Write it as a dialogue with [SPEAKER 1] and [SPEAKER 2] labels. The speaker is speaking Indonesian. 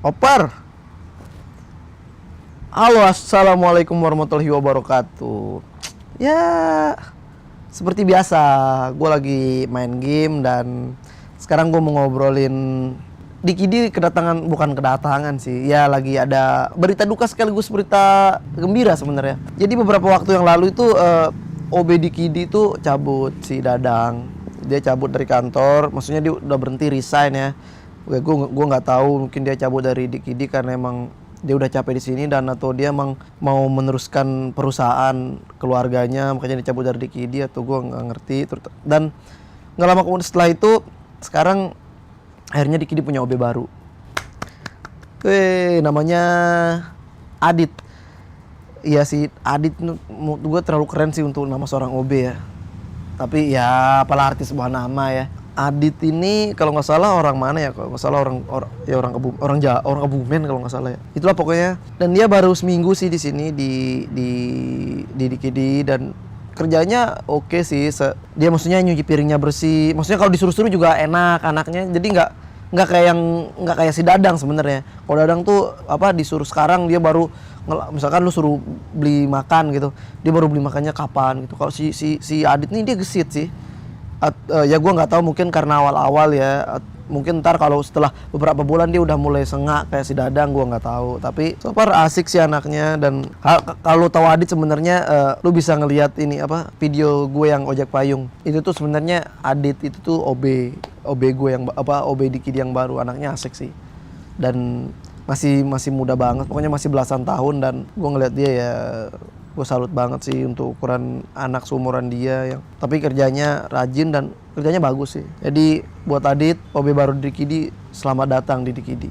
[SPEAKER 1] Oper. Halo, assalamualaikum warahmatullahi wabarakatuh. Ya, seperti biasa, gue lagi main game dan sekarang gue mau ngobrolin Dikidi bukan kedatangan sih. Ya, lagi ada berita duka sekaligus berita gembira sebenarnya. Jadi beberapa waktu yang lalu itu OB Dikidi itu cabut, si Dadang. Dia cabut dari kantor, maksudnya dia udah berhenti, resign ya. Gue nggak tahu, mungkin dia cabut dari Dikidi karena emang dia udah capek di sini, dan atau dia emang mau meneruskan perusahaan keluarganya, makanya dia cabut dari Dikidi, atau gue nggak ngerti. Dan nggak lama kemudian setelah itu, sekarang akhirnya Dikidi punya OB baru. Namanya Adit. Iya sih, Adit menurut gue terlalu keren sih untuk nama seorang OB ya. Tapi ya apalah arti sebuah nama ya. Adit ini kalau nggak salah orang mana ya? Kalau nggak salah orang Kebumen kalau nggak salah ya. Itulah pokoknya. Dan dia baru seminggu sih di sini di Dikidi, dan kerjanya oke sih. Dia maksudnya nyuci piringnya bersih. Maksudnya kalau disuruh-suruh juga enak anaknya. Jadi nggak kayak si Dadang sebenarnya. Kalau Dadang tuh disuruh sekarang, dia baru misalkan lu suruh beli makan gitu, dia baru beli makannya kapan gitu. Kalau si Adit nih dia gesit sih. Ya gue nggak tahu, mungkin karena awal-awal ya, mungkin ntar kalau setelah beberapa bulan dia udah mulai sengak kayak si Dadang, gue nggak tahu. Tapi so far asik sih anaknya. Dan kalau tahu Adit sebenarnya, lu bisa ngelihat ini video gue yang ojek payung itu tuh, sebenarnya Adit itu tuh OB gue yang OB Dikidi yang baru. Anaknya asik sih, dan masih muda banget, pokoknya masih belasan tahun. Dan gue ngeliat dia ya, gue salut banget sih untuk ukuran anak seumuran dia, yang tapi kerjanya rajin dan kerjanya bagus sih. Jadi buat Adit, OB baru di Dikidi, selamat datang di Dikidi.